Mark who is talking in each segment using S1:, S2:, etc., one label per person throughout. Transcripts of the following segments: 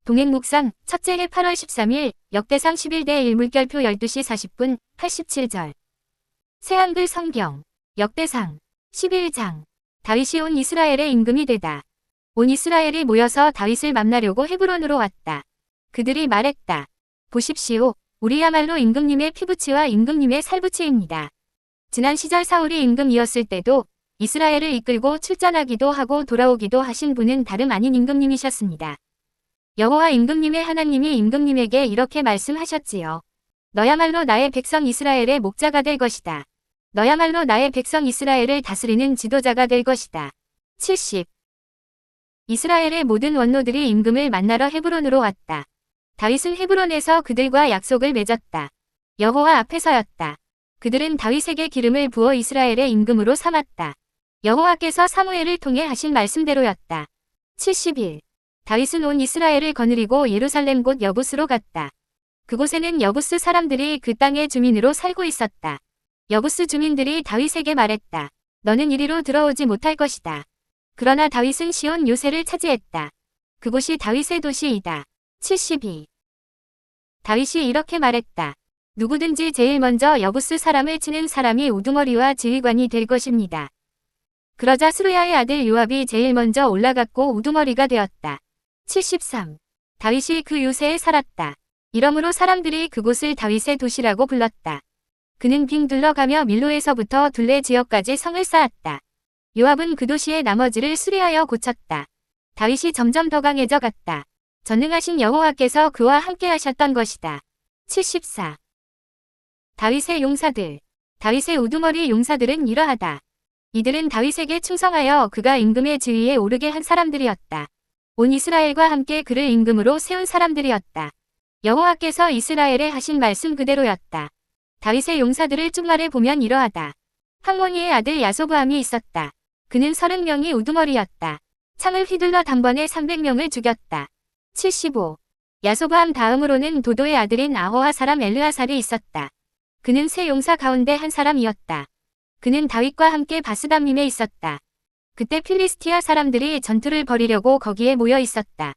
S1: 동행묵상 첫째 해 8월 13일 역대상 11대 1 물결표 12시 40분 87절. 새한글 성경 역대상 11장. 다윗이 온 이스라엘의 임금이 되다. 온 이스라엘이 모여서 다윗을 만나려고 헤브론으로 왔다. 그들이 말했다. 보십시오. 우리야말로 임금님의 피부치와 임금님의 살부치입니다. 지난 시절 사울이 임금이었을 때도 이스라엘을 이끌고 출전하기도 하고 돌아오기도 하신 분은 다름 아닌 임금님이셨습니다. 여호와 임금님의 하나님이 임금님에게 이렇게 말씀하셨지요. 너야말로 나의 백성 이스라엘의 목자가 될 것이다. 너야말로 나의 백성 이스라엘을 다스리는 지도자가 될 것이다. 70. 이스라엘의 모든 원로들이 임금을 만나러 헤브론으로 왔다. 다윗은 헤브론에서 그들과 약속을 맺었다. 여호와 앞에서였다. 그들은 다윗에게 기름을 부어 이스라엘의 임금으로 삼았다. 여호와께서 사무엘을 통해 하신 말씀대로였다. 71. 다윗은 온 이스라엘을 거느리고 예루살렘 곧 여부스로 갔다. 그곳에는 여부스 사람들이 그 땅의 주민으로 살고 있었다. 여부스 주민들이 다윗에게 말했다. 너는 이리로 들어오지 못할 것이다. 그러나 다윗은 시온 요새를 차지했다. 그곳이 다윗의 도시이다. 72. 다윗이 이렇게 말했다. 누구든지 제일 먼저 여부스 사람을 치는 사람이 우두머리와 지휘관이 될 것입니다. 그러자 스루야의 아들 요압이 제일 먼저 올라갔고 우두머리가 되었다. 73. 다윗이 그 요새에 살았다. 이러므로 사람들이 그곳을 다윗의 도시라고 불렀다. 그는 빙 둘러가며 밀로에서부터 둘레 지역까지 성을 쌓았다. 요압은 그 도시의 나머지를 수리하여 고쳤다. 다윗이 점점 더 강해져 갔다. 전능하신 여호와께서 그와 함께 하셨던 것이다. 74. 다윗의 용사들. 다윗의 우두머리 용사들은 이러하다. 이들은 다윗에게 충성하여 그가 임금의 지위에 오르게 한 사람들이었다. 온 이스라엘과 함께 그를 임금으로 세운 사람들이었다. 여호와께서 이스라엘에 하신 말씀 그대로였다. 다윗의 용사들을 쭉 말해보면 이러하다. 학모니의 아들 야소부함이 있었다. 그는 30명이 우두머리였다. 창을 휘둘러 단번에 300명을 죽였다. 75. 야소부함 다음으로는 도도의 아들인 아호하 사람 엘르아살이 있었다. 그는 세 용사 가운데 한 사람이었다. 그는 다윗과 함께 바스담림에 있었다. 그때 필리스티아 사람들이 전투를 벌이려고 거기에 모여 있었다.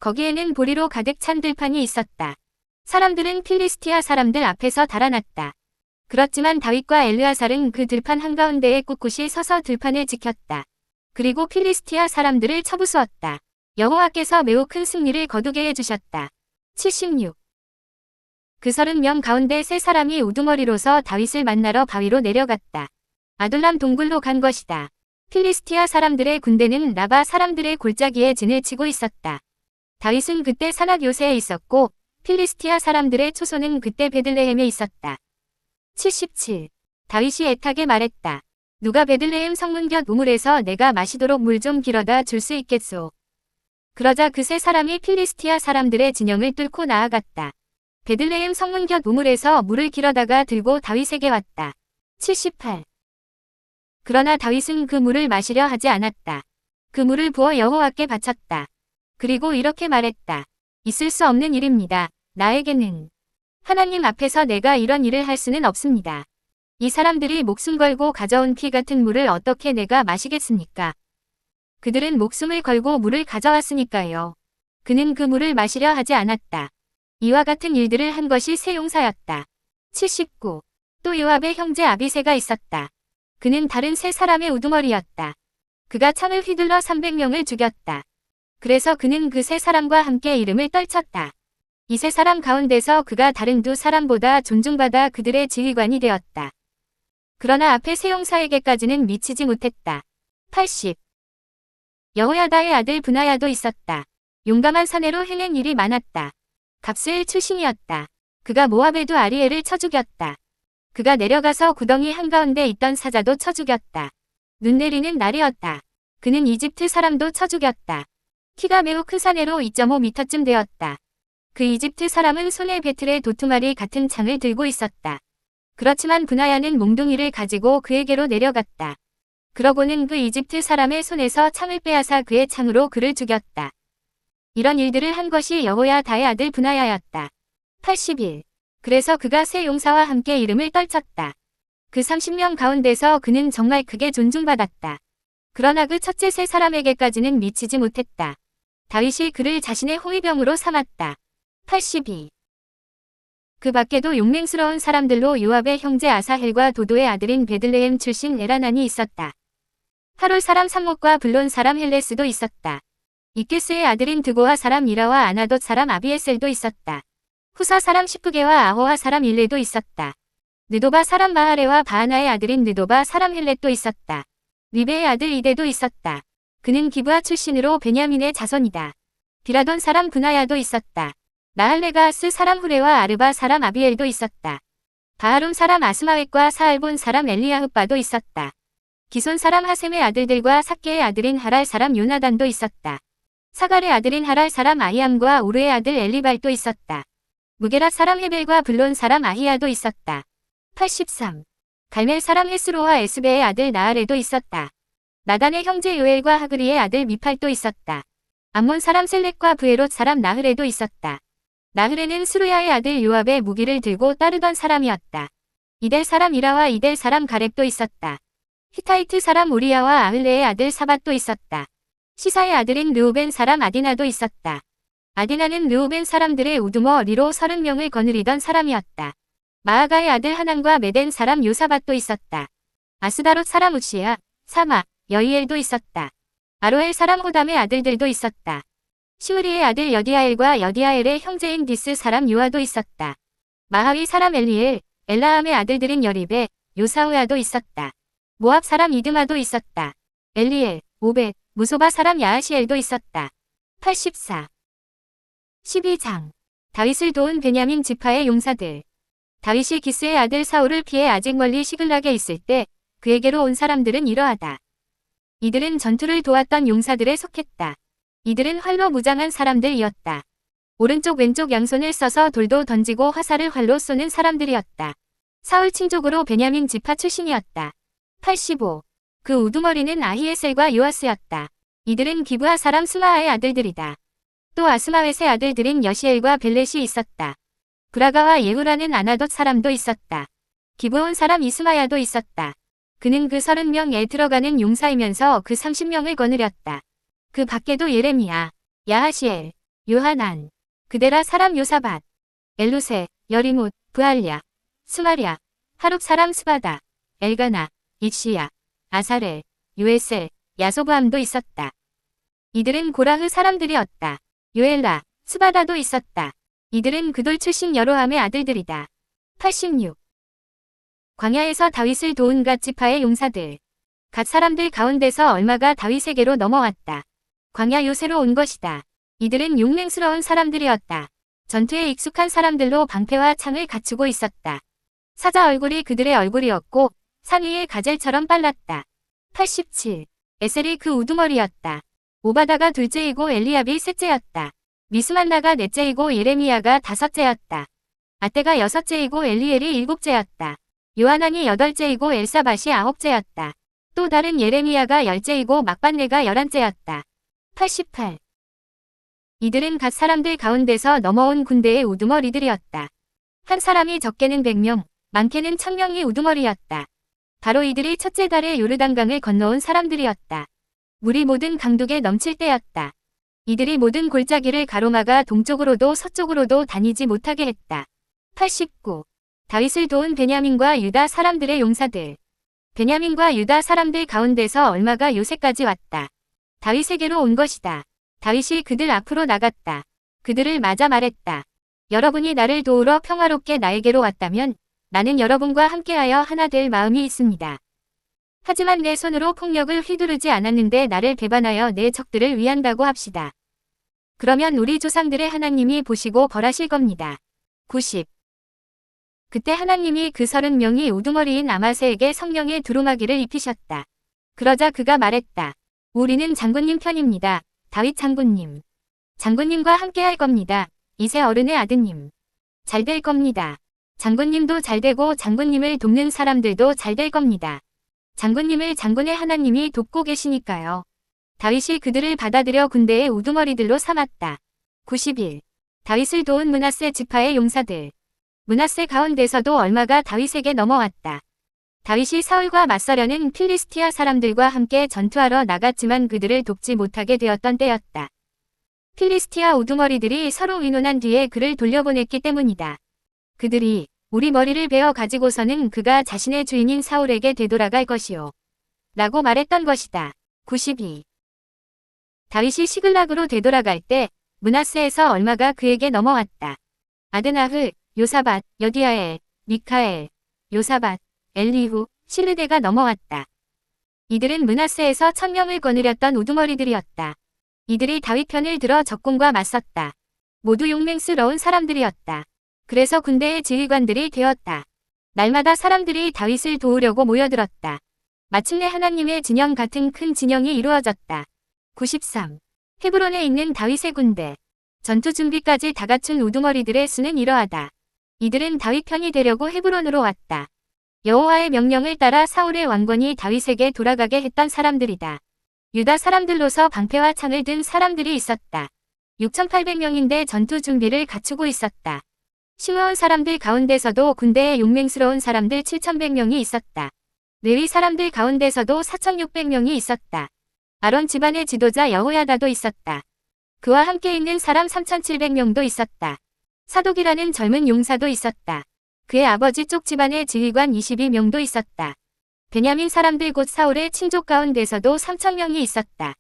S1: 거기에는 보리로 가득 찬 들판이 있었다. 사람들은 필리스티아 사람들 앞에서 달아났다. 그렇지만 다윗과 엘르아살은 그 들판 한가운데에 꿋꿋이 서서 들판을 지켰다. 그리고 필리스티아 사람들을 쳐부수었다. 여호와께서 매우 큰 승리를 거두게 해주셨다. 76. 그 30명 가운데 세 사람이 우두머리로서 다윗을 만나러 바위로 내려갔다. 아둘람 동굴로 간 것이다. 필리스티아 사람들의 군대는 라바 사람들의 골짜기에 진을 치고 있었다. 다윗은 그때 산악 요새에 있었고 필리스티아 사람들의 초소는 그때 베들레헴에 있었다. 77. 다윗이 애타게 말했다. 누가 베들레헴 성문 곁 우물에서 내가 마시도록 물 좀 길어다 줄 수 있겠소. 그러자 그 세 사람이 필리스티아 사람들의 진영을 뚫고 나아갔다. 베들레헴 성문 곁 우물에서 물을 길어다가 들고 다윗에게 왔다. 78. 그러나 다윗은 그 물을 마시려 하지 않았다. 그 물을 부어 여호와께 바쳤다. 그리고 이렇게 말했다. 있을 수 없는 일입니다. 나에게는 하나님 앞에서 내가 이런 일을 할 수는 없습니다. 이 사람들이 목숨 걸고 가져온 피 같은 물을 어떻게 내가 마시겠습니까? 그들은 목숨을 걸고 물을 가져왔으니까요. 그는 그 물을 마시려 하지 않았다. 이와 같은 일들을 한 것이 세 용사였다. 79. 또 요압의 형제 아비새가 있었다. 그는 다른 세 사람의 우두머리였다. 그가 창을 휘둘러 300명을 죽였다. 그래서 그는 그 세 사람과 함께 이름을 떨쳤다. 이 세 사람 가운데서 그가 다른 두 사람보다 존중받아 그들의 지휘관이 되었다. 그러나 앞에 세 용사에게까지는 미치지 못했다. 80. 여호야다의 아들 브나야도 있었다. 용감한 사내로 행한 일이 많았다. 갑스엘 출신이었다. 그가 모압에도 아리엘을 쳐 죽였다. 그가 내려가서 구덩이 한가운데 있던 사자도 쳐 죽였다. 눈 내리는 날이었다. 그는 이집트 사람도 쳐 죽였다. 키가 매우 큰 사내로 2.5m쯤 되었다. 그 이집트 사람은 손에 배틀의 도투마리 같은 창을 들고 있었다. 그렇지만 브나야는 몽둥이를 가지고 그에게로 내려갔다. 그러고는 그 이집트 사람의 손에서 창을 빼앗아 그의 창으로 그를 죽였다. 이런 일들을 한 것이 여호야다의 아들 브나야였다. 81. 그래서 그가 세 용사와 함께 이름을 떨쳤다. 그 30명 가운데서 그는 정말 크게 존중받았다. 그러나 그 첫째 세 사람에게까지는 미치지 못했다. 다윗이 그를 자신의 호위병으로 삼았다. 82. 그 밖에도 용맹스러운 사람들로 요압의 형제 아사헬과 도도의 아들인 베들레헴 출신 에라난이 있었다. 하롤 사람 삼목과 블론 사람 헬레스도 있었다. 이케스의 아들인 드고아 사람 이라와 아나돗 사람 아비에셀도 있었다. 후사 사람 십구게와 아호하 사람 일레도 있었다. 느도바 사람 마하레와 바하나의 아들인 느도바 사람 헬렛도 있었다. 리베의 아들 이데도 있었다. 그는 기브아 출신으로 베냐민의 자손이다. 디라돈 사람 브나야도 있었다. 나할레가스 사람 후레와 아르바 사람 아비엘도 있었다. 바하룸 사람 아스마웻과 사알본 사람 엘리야흐바도 있었다. 기손 사람 하셈의 아들들과 삭개의 아들인 하랄 사람 요나단도 있었다. 사갈의 아들인 하랄 사람 아히암과 우르의 아들 엘리발도 있었다. 무게라 사람 헤벨과 블론 사람 아히야도 있었다. 83. 갈멜 사람 헤스로와 에스베의 아들 나알에도 있었다. 나단의 형제 요엘과 하그리의 아들 미팔도 있었다. 암몬 사람 셀렉과 브에롯 사람 나흐레도 있었다. 나흐레는 스루야의 아들 요압의 무기를 들고 따르던 사람이었다. 이델 사람 이라와 이델 사람 가렙도 있었다. 히타이트 사람 우리야와 아흘레의 아들 사밧도 있었다. 시사의 아들인 르우벤 사람 아디나도 있었다. 아디나는 르우벤 사람들의 우두머리로 30명을 거느리던 사람이었다. 마아가의 아들 하난과 메덴 사람 요사밧도 있었다. 아스다롯 사람 우시야, 사마, 여이엘도 있었다. 아로엘 사람 호담의 아들들도 있었다. 시우리의 아들 여디아엘과 여디아엘의 형제인 디스 사람 요아도 있었다. 마하위 사람 엘리엘, 엘라함의 아들들인 여리베, 요사우야도 있었다. 모압 사람 이드마도 있었다. 엘리엘, 오벳, 무소바 사람 야하시엘도 있었다. 84. 12장. 다윗을 도운 베냐민 지파의 용사들. 다윗이 기스의 아들 사울을 피해 아직 멀리 시글락에 있을 때 그에게로 온 사람들은 이러하다. 이들은 전투를 도왔던 용사들에 속했다. 이들은 활로 무장한 사람들이었다. 오른쪽 왼쪽 양손을 써서 돌도 던지고 화살을 활로 쏘는 사람들이었다. 사울 친족으로 베냐민 지파 출신이었다. 85. 그 우두머리는 아히에셀과 요아스였다. 이들은 기브아 사람 스마아의 아들들이다. 또 아스마웻의 아들들인 여시엘과 벨렛이 있었다. 브라가와 예후라는 아나돗 사람도 있었다. 기브온 사람 이스마야도 있었다. 그는 그 30명에 들어가는 용사이면서 그 30명을 거느렸다. 그 밖에도 예레미야, 야하시엘, 요하난, 그데라 사람 요사밧, 엘루세, 여리못, 브알랴, 스마랴, 하룩 사람 스바다, 엘가나, 이시야, 아사렐, 요에셀, 야소브함도 있었다. 이들은 고라흐 사람들이었다. 요엘라, 스바다도 있었다. 이들은 그돌 출신 여로함의 아들들이다. 86. 광야에서 다윗을 도운 갓 지파의 용사들. 갓 사람들 가운데서 얼마가 다윗에게로 넘어왔다. 광야 요새로 온 것이다. 이들은 용맹스러운 사람들이었다. 전투에 익숙한 사람들로 방패와 창을 갖추고 있었다. 사자 얼굴이 그들의 얼굴이었고 산 위의 가젤처럼 빨랐다. 87. 에셀이 그 우두머리였다. 오바다가 둘째이고 엘리압이 셋째였다. 미스만나가 넷째이고 예레미야가 다섯째였다. 아떼가 여섯째이고 엘리엘이 일곱째였다. 요하난이 여덟째이고 엘사밧이 아홉째였다. 또 다른 예레미야가 열째이고 막반네가 11째였다. 88. 이들은 갓 사람들 가운데서 넘어온 군대의 우두머리들이었다. 한 사람이 적게는 100명, 많게는 1000명이 우두머리였다. 바로 이들이 첫째 달에 요르단강을 건너온 사람들이었다. 물이 모든 강둑에 넘칠 때였다. 이들이 모든 골짜기를 가로막아 동쪽으로도 서쪽으로도 다니지 못하게 했다. 89. 다윗을 도운 베냐민과 유다 사람들의 용사들. 베냐민과 유다 사람들 가운데서 얼마가 요새까지 왔다. 다윗에게로 온 것이다. 다윗이 그들 앞으로 나갔다. 그들을 맞아 말했다. 여러분이 나를 도우러 평화롭게 나에게로 왔다면 나는 여러분과 함께하여 하나 될 마음이 있습니다. 하지만 내 손으로 폭력을 휘두르지 않았는데 나를 배반하여 내 적들을 위한다고 합시다. 그러면 우리 조상들의 하나님이 보시고 벌하실 겁니다. 90. 그때 하나님이 그 30명이 우두머리인 아마세에게 성령의 두루마기를 입히셨다. 그러자 그가 말했다. 우리는 장군님 편입니다. 다윗 장군님. 장군님과 함께 할 겁니다. 이세 어른의 아드님. 잘 될 겁니다. 장군님도 잘 되고 장군님을 돕는 사람들도 잘 될 겁니다. 장군님을 장군의 하나님이 돕고 계시니까요. 다윗이 그들을 받아들여 군대의 우두머리들로 삼았다. 91. 다윗을 도운 므낫세 지파의 용사들. 므낫세 가운데서도 얼마가 다윗에게 넘어왔다. 다윗이 사울과 맞서려는 필리스티아 사람들과 함께 전투하러 나갔지만 그들을 돕지 못하게 되었던 때였다. 필리스티아 우두머리들이 서로 의논한 뒤에 그를 돌려보냈기 때문이다. 그들이 우리 머리를 베어 가지고서는 그가 자신의 주인인 사울에게 되돌아갈 것이요 라고 말했던 것이다. 92. 다윗이 시글락으로 되돌아갈 때 므낫세에서 얼마가 그에게 넘어왔다. 아드나흐, 요사밧, 여디아엘, 미카엘, 요사밧, 엘리후, 실르데가 넘어왔다. 이들은 므낫세에서 1000명을 거느렸던 우두머리들이었다. 이들이 다윗 편을 들어 적군과 맞섰다. 모두 용맹스러운 사람들이었다. 그래서 군대의 지휘관들이 되었다. 날마다 사람들이 다윗을 도우려고 모여들었다. 마침내 하나님의 진영 같은 큰 진영이 이루어졌다. 93. 헤브론에 있는 다윗의 군대. 전투 준비까지 다 갖춘 우두머리들의 수는 이러하다. 이들은 다윗 편이 되려고 헤브론으로 왔다. 여호와의 명령을 따라 사울의 왕권이 다윗에게 돌아가게 했던 사람들이다. 유다 사람들로서 방패와 창을 든 사람들이 있었다. 6800명인데 전투 준비를 갖추고 있었다. 시므온 사람들 가운데서도 군대에 용맹스러운 사람들 7100명이 있었다. 레위 사람들 가운데서도 4600명이 있었다. 아론 집안의 지도자 여호야다도 있었다. 그와 함께 있는 사람 3700명도 있었다. 사독이라는 젊은 용사도 있었다. 그의 아버지 쪽 집안의 지휘관 22명도 있었다. 베냐민 사람들 곧 사울의 친족 가운데서도 3000명이 있었다.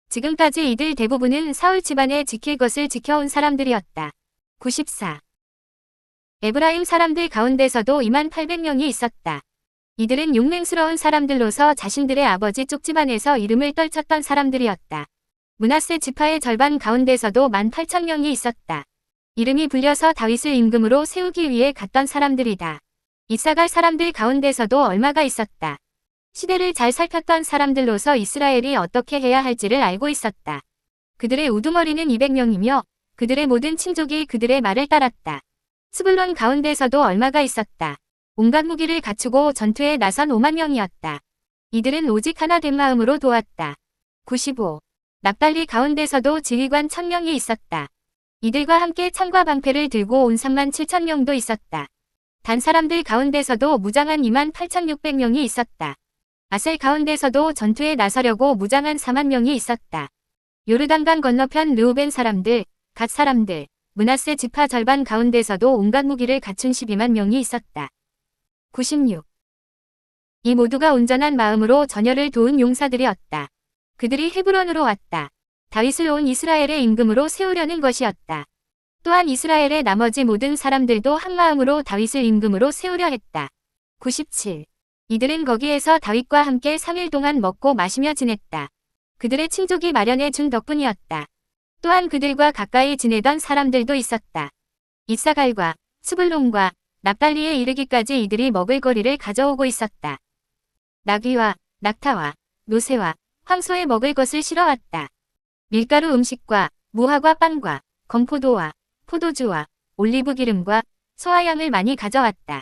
S1: 지금까지 이들 대부분은 사울 집안에 지킬 것을 지켜온 사람들이었다. 94. 에브라임 사람들 가운데서도 2800명이 있었다. 이들은 용맹스러운 사람들로서 자신들의 아버지 쪽 집안에서 이름을 떨쳤던 사람들이었다. 므낫세 지파의 절반 가운데서도 18,000명이 있었다. 이름이 불려서 다윗을 임금으로 세우기 위해 갔던 사람들이다. 이사갈 사람들 가운데서도 얼마가 있었다. 시대를 잘 살폈던 사람들로서 이스라엘이 어떻게 해야 할지를 알고 있었다. 그들의 우두머리는 200명이며 그들의 모든 친족이 그들의 말을 따랐다. 스불론 가운데서도 얼마가 있었다. 온갖 무기를 갖추고 전투에 나선 5만 명이었다. 이들은 오직 하나 된 마음으로 도왔다. 95. 납달리 가운데서도 지휘관 1000명이 있었다. 이들과 함께 창과 방패를 들고 온 37,000명도 있었다. 단 사람들 가운데서도 무장한 28,600명이 있었다. 아셀 가운데서도 전투에 나서려고 무장한 4만 명이 있었다. 요르단강 건너편 르우벤 사람들, 갓 사람들, 므낫세 지파 절반 가운데서도 온갖 무기를 갖춘 12만 명이 있었다. 96. 이 모두가 온전한 마음으로 전열을 도운 용사들이었다. 그들이 헤브론으로 왔다. 다윗을 온 이스라엘의 임금으로 세우려는 것이었다. 또한 이스라엘의 나머지 모든 사람들도 한마음으로 다윗을 임금으로 세우려 했다. 97. 이들은 거기에서 다윗과 함께 3일 동안 먹고 마시며 지냈다. 그들의 친족이 마련해 준 덕분이었다. 또한 그들과 가까이 지내던 사람들도 있었다. 이사갈과 스불론과 납달리에 이르기까지 이들이 먹을 거리를 가져오고 있었다. 나귀와 낙타와 노새와 황소에 먹을 것을 실어왔다. 밀가루 음식과 무화과 빵과 건포도와 포도주와 올리브 기름과 소화양을 많이 가져왔다.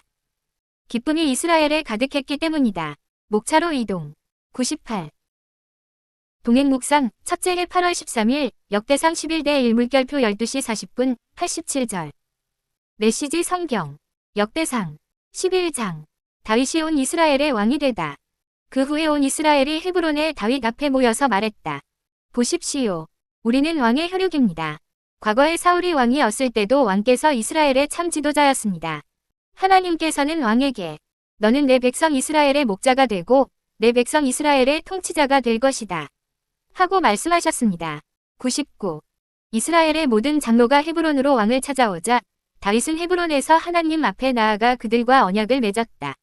S1: 기쁨이 이스라엘에 가득했기 때문이다. 목차로 이동. 98. 동행묵상 첫째 해 8월 13일 역대상 11대 1 물결표 12시 40분 87절. 메시지 성경. 역대상 11장. 다윗이 온 이스라엘의 왕이 되다. 그 후에 온 이스라엘이 헤브론에 다윗 앞에 모여서 말했다. 보십시오. 우리는 왕의 혈육입니다. 과거에 사울이 왕이었을 때도 왕께서 이스라엘의 참 지도자였습니다. 하나님께서는 왕에게 너는 내 백성 이스라엘의 목자가 되고 내 백성 이스라엘의 통치자가 될 것이다. 하고 말씀하셨습니다. 99. 이스라엘의 모든 장로가 헤브론으로 왕을 찾아오자 다윗은 헤브론에서 하나님 앞에 나아가 그들과 언약을 맺었다.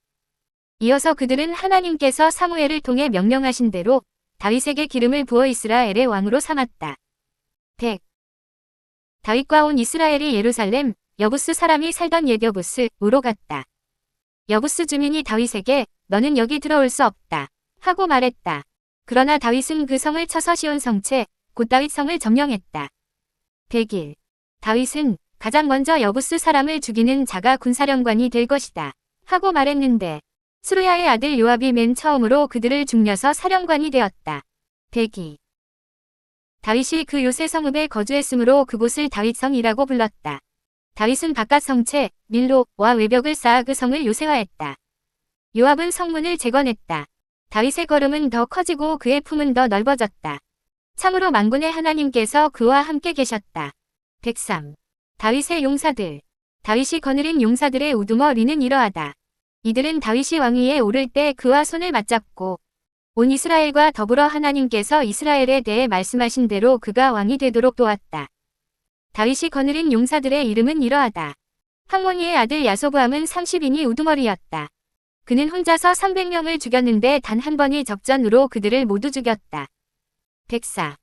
S1: 이어서 그들은 하나님께서 사무엘을 통해 명령하신 대로 다윗에게 기름을 부어 이스라엘의 왕으로 삼았다. 100. 다윗과 온 이스라엘이 예루살렘 여부스 사람이 살던 옛 여부스으로 갔다. 여부스 주민이 다윗에게 너는 여기 들어올 수 없다 하고 말했다. 그러나 다윗은 그 성을 쳐서 시온 성체 곧 다윗 성을 점령했다. 101. 다윗은 가장 먼저 여부스 사람을 죽이는 자가 군사령관이 될 것이다 하고 말했는데 스루야의 아들 요압이 맨 처음으로 그들을 죽여서 사령관이 되었다. 102. 다윗이 그 요새 성읍에 거주했으므로 그곳을 다윗성이라고 불렀다. 다윗은 바깥 성체 밀로와 외벽을 쌓아 그 성을 요새화했다. 요압은 성문을 재건했다. 다윗의 걸음은 더 커지고 그의 품은 더 넓어졌다. 참으로 만군의 하나님께서 그와 함께 계셨다. 103. 다윗의 용사들. 다윗이 거느린 용사들의 우두머리는 이러하다. 이들은 다윗이 왕위에 오를 때 그와 손을 맞잡고 온 이스라엘과 더불어 하나님께서 이스라엘에 대해 말씀하신 대로 그가 왕이 되도록 도왔다. 다윗이 거느린 용사들의 이름은 이러하다. 항모니의 아들 야소부함은 30인이 우두머리였다. 그는 혼자서 300명을 죽였는데 단 한 번의 적전으로 그들을 모두 죽였다. 104.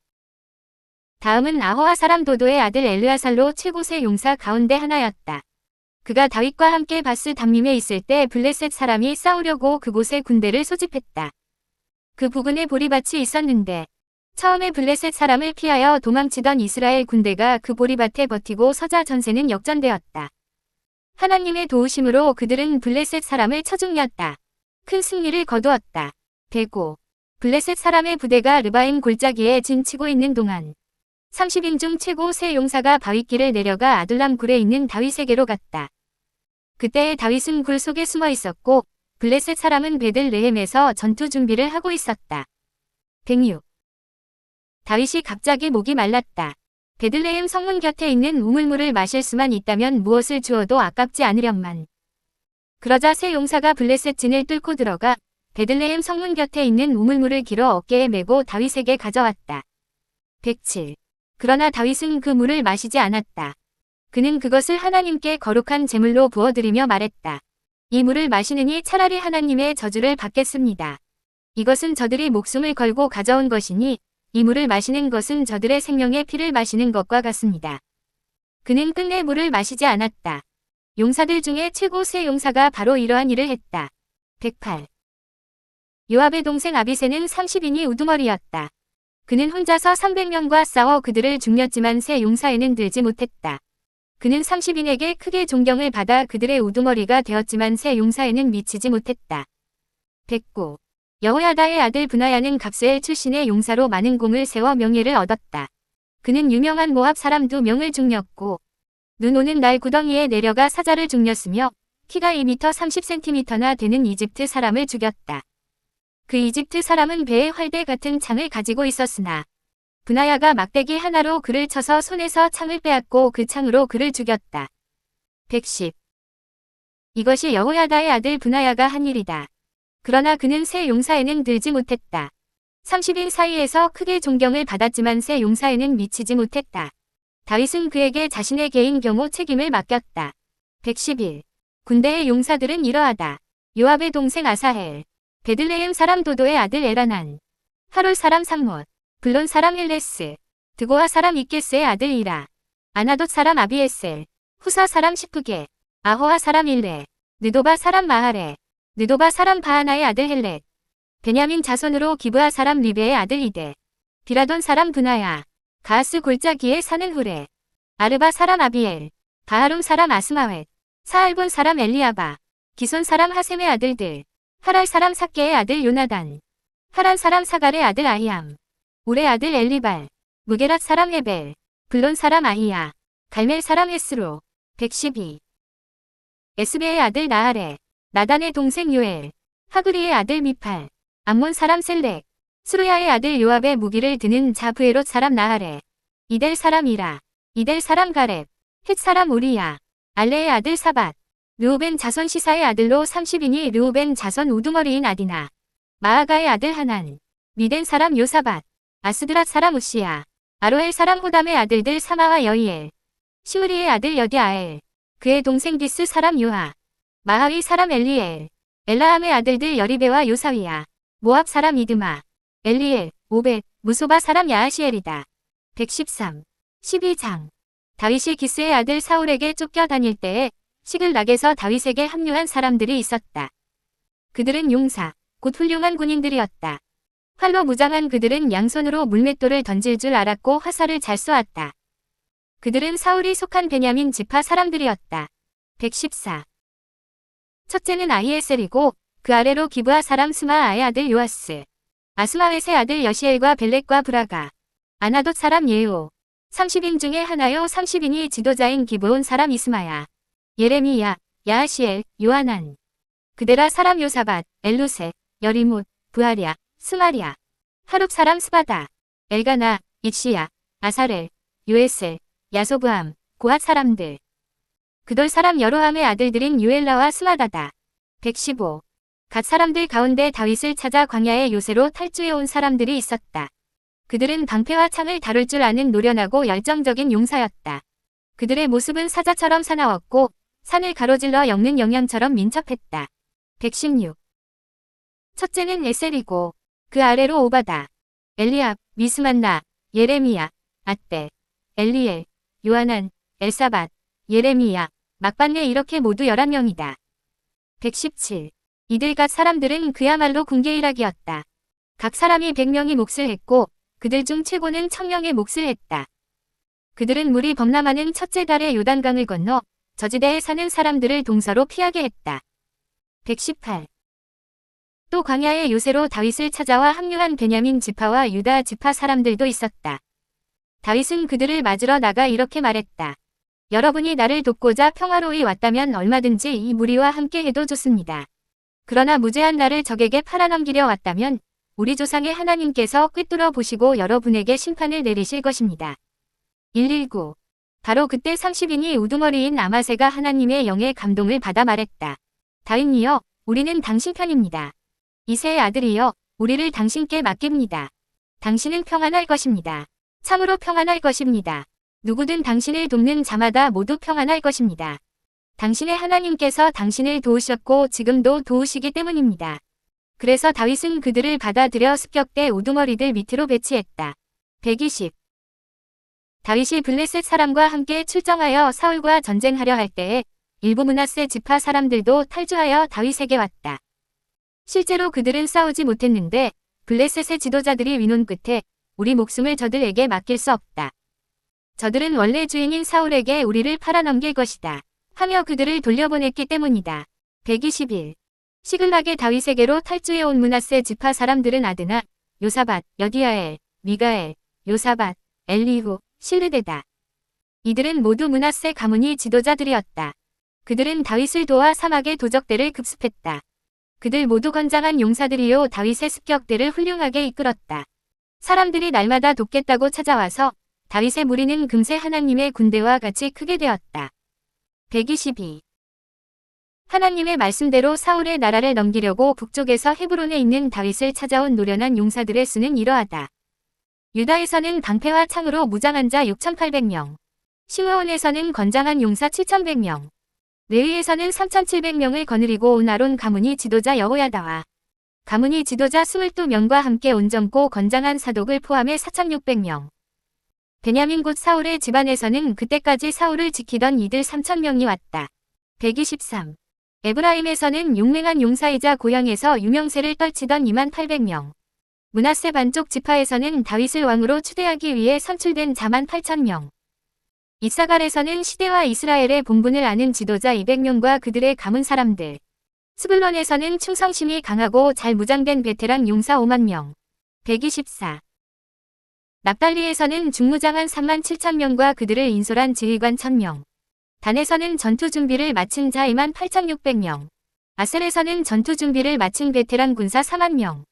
S1: 다음은 아호와 사람 도도의 아들 엘르아살로 최고세 용사 가운데 하나였다. 그가 다윗과 함께 바스 담밈에 있을 때 블레셋 사람이 싸우려고 그곳에 군대를 소집했다. 그 부근에 보리밭이 있었는데 처음에 블레셋 사람을 피하여 도망치던 이스라엘 군대가 그 보리밭에 버티고 서자 전세는 역전되었다. 하나님의 도우심으로 그들은 블레셋 사람을 쳐 죽였다. 큰 승리를 거두었다. 105. 블레셋 사람의 부대가 르바임 골짜기에 진치고 있는 동안 30인 중 최고 세 용사가 바윗길을 내려가 아둘람 굴에 있는 다윗에게로 갔다. 그때 다윗은 굴 속에 숨어 있었고 블레셋 사람은 베들레헴에서 전투 준비를 하고 있었다. 106. 다윗이 갑자기 목이 말랐다. 베들레헴 성문 곁에 있는 우물물을 마실 수만 있다면 무엇을 주어도 아깝지 않으련만. 그러자 세 용사가 블레셋 진을 뚫고 들어가 베들레헴 성문 곁에 있는 우물물을 길어 어깨에 메고 다윗에게 가져왔다. 107. 그러나 다윗은 그 물을 마시지 않았다. 그는 그것을 하나님께 거룩한 제물로 부어드리며 말했다. 이 물을 마시느니 차라리 하나님의 저주를 받겠습니다. 이것은 저들이 목숨을 걸고 가져온 것이니 이 물을 마시는 것은 저들의 생명의 피를 마시는 것과 같습니다. 그는 끝내 물을 마시지 않았다. 용사들 중에 최고 세 용사가 바로 이러한 일을 했다. 108. 요압의 동생 아비새는 30인이 우두머리였다. 그는 혼자서 300명과 싸워 그들을 죽였지만 세 용사에는 들지 못했다. 그는 30인에게 크게 존경을 받아 그들의 우두머리가 되었지만 세 용사에는 미치지 못했다. 109. 여호야다의 아들 브나야는 갑스엘 출신의 용사로 많은 공을 세워 명예를 얻었다. 그는 유명한 모압 사람 2명을 죽였고 눈 오는 날 구덩이에 내려가 사자를 죽였으며 키가 2m 30cm나 되는 이집트 사람을 죽였다. 그 이집트 사람은 배에 활대 같은 창을 가지고 있었으나 브나야가 막대기 하나로 그를 쳐서 손에서 창을 빼앗고 그 창으로 그를 죽였다. 110. 이것이 여호야다의 아들 브나야가 한 일이다. 그러나 그는 세 용사에는 들지 못했다. 30인 사이에서 크게 존경을 받았지만 세 용사에는 미치지 못했다. 다윗은 그에게 자신의 개인 경호 책임을 맡겼다. 111. 군대의 용사들은 이러하다. 요압의 동생 아사헬, 베들레헴 사람 도도의 아들 에라난, 하롤 사람 삼못, 블론 사람 헬레스, 드고아 사람 이케스의 아들 이라, 아나돗 사람 아비에셀, 후사 사람 십프게, 아호아 사람 일레, 느도바 사람 마하레, 느도바 사람 바하나의 아들 헬렛, 베냐민 자손으로 기브아 사람 리베의 아들 이데, 비라돈 사람 브나야, 가하스 골짜기에 사는 후레, 아르바 사람 아비엘, 바하룸 사람 아스마웻, 사알본 사람 엘리아바, 기손 사람 하셈의 아들들, 하랄 사람 삭게의 아들 요나단, 하란 사람 사갈의 아들 아히암, 우레 아들 엘리발, 무게랏 사람 헤벨, 블론 사람 아히야, 갈멜 사람 헤스로. 112. 에스베의 아들 나하레, 나단의 동생 요엘, 하그리의 아들 미팔, 암몬 사람 셀렉, 수르야의 아들 요압의 무기를 드는 자브에롯 사람 나하레, 이델 사람 이라, 이델 사람 가렙, 헷 사람 우리야, 알레의 아들 사밧, 르우벤 자손 시사의 아들로 30인이 르우벤 자손 우두머리인 아디나, 마아가의 아들 하난, 미덴 사람 요사밧, 아스드랏 사람 우시야, 아로엘 사람 호담의 아들들 사마와 여이엘, 시므리의 아들 여디아엘, 그의 동생 디스 사람 요하, 마하위 사람 엘리엘, 엘라함의 아들들 여리베와 요사위야, 모압 사람 이드마, 엘리엘, 오벳, 무소바 사람 야하시엘이다. 113. 12장. 다윗이 기스의 아들 사울에게 쫓겨다닐 때에 시글락에서 다윗에게 합류한 사람들이 있었다. 그들은 용사, 곧 훌륭한 군인들이었다. 활로 무장한 그들은 양손으로 물맷돌을 던질 줄 알았고 화살을 잘 쏘았다. 그들은 사울이 속한 베냐민 지파 사람들이었다. 114. 첫째는 아히에셀이고 그 아래로 기브아 사람 스마아의 아들 요아스, 아스마웻의 아들 여시엘과 벨렉과 브라가, 아나돗 사람 예호, 30인 중에 하나요 30인이 지도자인 기브온 사람 이스마야, 예레미야, 야하시엘, 요하난, 그데라 사람 요사밧, 엘루세, 여리못, 부하랴, 스마랴, 하룹 사람 스바다, 엘가나, 잇시야, 아사렐, 요에셀, 야소브함, 고핫 사람들. 그돌 사람 여로함의 아들들인 유엘라와 스마다다. 115. 갓 사람들 가운데 다윗을 찾아 광야의 요새로 탈주해온 사람들이 있었다. 그들은 방패와 창을 다룰 줄 아는 노련하고 열정적인 용사였다. 그들의 모습은 사자처럼 사나웠고 산을 가로질러 엮는 영양처럼 민첩했다. 116. 첫째는 에셀이고 그 아래로 오바다, 엘리압, 미스만나, 예레미야, 앗베, 엘리엘, 요하난, 엘사밧, 예레미야, 막반네 이렇게 모두 11명이다. 117. 이들 갓 사람들은 그야말로 군계일학이었다. 각 사람이 100명이 몫을 했고 그들 중 최고는 1000명의 몫을 했다. 그들은 물이 범람하는 첫째 달에 요단강을 건너 저지대에 사는 사람들을 동서로 피하게 했다. 118. 또 광야의 요새로 다윗을 찾아와 합류한 베냐민 지파와 유다 지파 사람들도 있었다. 다윗은 그들을 맞으러 나가 이렇게 말했다. 여러분이 나를 돕고자 평화로이 왔다면 얼마든지 이 무리와 함께 해도 좋습니다. 그러나 무죄한 나를 적에게 팔아넘기려 왔다면 우리 조상의 하나님께서 꿰뚫어 보시고 여러분에게 심판을 내리실 것입니다. 119. 바로 그때 30인이 우두머리인 아마새가 하나님의 영의 감동을 받아 말했다. 다윗이여, 우리는 당신 편입니다. 이새의 아들이여, 우리를 당신께 맡깁니다. 당신은 평안할 것입니다. 참으로 평안할 것입니다. 누구든 당신을 돕는 자마다 모두 평안할 것입니다. 당신의 하나님께서 당신을 도우셨고 지금도 도우시기 때문입니다. 그래서 다윗은 그들을 받아들여 습격대 우두머리들 밑으로 배치했다. 120. 다윗이 블레셋 사람과 함께 출정하여 사울과 전쟁하려 할 때에 일부 므낫세 지파 사람들도 탈주하여 다윗에게 왔다. 실제로 그들은 싸우지 못했는데 블레셋의 지도자들이 위논 끝에 우리 목숨을 저들에게 맡길 수 없다. 저들은 원래 주인인 사울에게 우리를 팔아넘길 것이다 하며 그들을 돌려보냈기 때문이다. 121. 시글락의 다윗에게로 탈주해온 므낫세 지파 사람들은 아드나, 요사밧, 여디야엘, 미가엘, 요사밧, 엘리후, 실르데다. 이들은 모두 므낫세 가문이 지도자들이었다. 그들은 다윗을 도와 사막의 도적대를 급습했다. 그들 모두 건장한 용사들이요 다윗의 습격대를 훌륭하게 이끌었다. 사람들이 날마다 돕겠다고 찾아와서 다윗의 무리는 금세 하나님의 군대와 같이 크게 되었다. 122. 하나님의 말씀대로 사울의 나라를 넘기려고 북쪽에서 헤브론에 있는 다윗을 찾아온 노련한 용사들의 수는 이러하다. 유다에서는 방패와 창으로 무장한 자 6800명. 시므온에서는 건장한 용사 7100명. 레위에서는 3700명을 거느리고 온 아론 가문이 지도자 여호야다와 가문이 지도자 22명과 함께 온 젊고 건장한 사독을 포함해 4600명. 베냐민 곧 사울의 집안에서는 그때까지 사울을 지키던 이들 3000명이 왔다. 123. 에브라임에서는 용맹한 용사이자 고향에서 유명세를 떨치던 2800명. 므낫세 반쪽 지파에서는 다윗을 왕으로 추대하기 위해 선출된 자만 8000명. 이사갈에서는 시대와 이스라엘의 본분을 아는 지도자 200명과 그들의 가문 사람들. 스불론에서는 충성심이 강하고 잘 무장된 베테랑 용사 5만명. 124. 납달리에서는 중무장한 37,000명과 그들을 인솔한 지휘관 1000명. 단에서는 전투 준비를 마친 자 28,600명. 아셀에서는 전투 준비를 마친 베테랑 군사 4만명.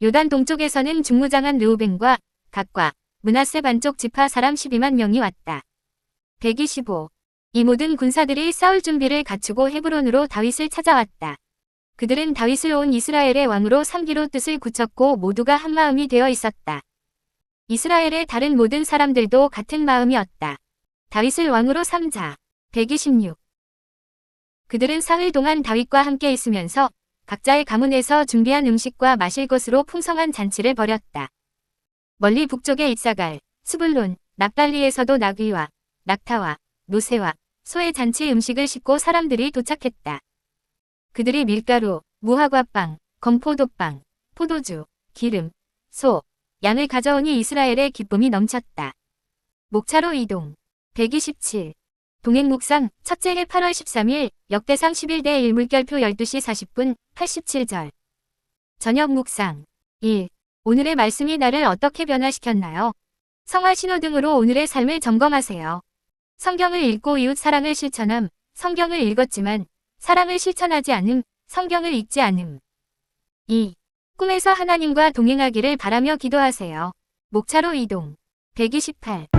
S1: 요단 동쪽에서는 중무장한 르우벤과 갓과 므낫세 반쪽 지파 사람 12만명이 왔다. 125. 이 모든 군사들이 싸울 준비를 갖추고 헤브론으로 다윗을 찾아왔다. 그들은 다윗을 온 이스라엘의 왕으로 삼기로 뜻을 굳혔고 모두가 한마음이 되어 있었다. 이스라엘의 다른 모든 사람들도 같은 마음이었다. 다윗을 왕으로 삼자. 126. 그들은 사흘 동안 다윗과 함께 있으면서 각자의 가문에서 준비한 음식과 마실 것으로 풍성한 잔치를 벌였다. 멀리 북쪽의 이사갈, 스불론, 납달리에서도 나귀와 낙타와 노새와 소의 잔치 음식을 싣고 사람들이 도착했다. 그들이 밀가루, 무화과빵, 건포도빵, 포도주, 기름, 소, 양을 가져오니 이스라엘의 기쁨이 넘쳤다. 목차로 이동. 127. 동행묵상, 첫째 해 8월 13일, 역대상 11대 1 물결표 12시 40분, 87절. 저녁 묵상. 1. 오늘의 말씀이 나를 어떻게 변화시켰나요? 성화 신호등으로 오늘의 삶을 점검하세요. 성경을 읽고 이웃 사랑을 실천함. 성경을 읽었지만 사랑을 실천하지 않음. 성경을 읽지 않음. 2. 꿈에서 하나님과 동행하기를 바라며 기도하세요. 목차로 이동. 128.